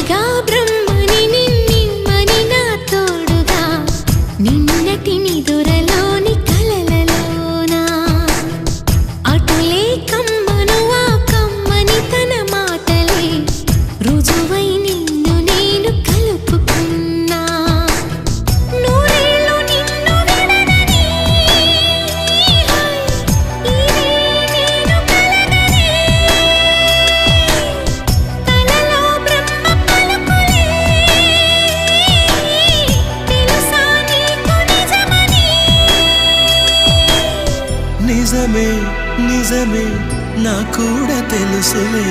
సాక్షిగా బ్రహ్మని నిన్నిమ్మని నా తోడుగా నిన్నటి నిదురలోని కలలలోనా అటులే కమ్మను ఆ కమ్మని తన మాటలే రుజువై నిన్ను నేను కలుపుకున్నా నూరేళ్ళు నిన్ను విడనని ఇదే నేను కలగని తలలో బ్రహ్మ పలుకులే తెలుసా నీకు నిజమని నిజమే నిజమే నా కూడా తెలుసులే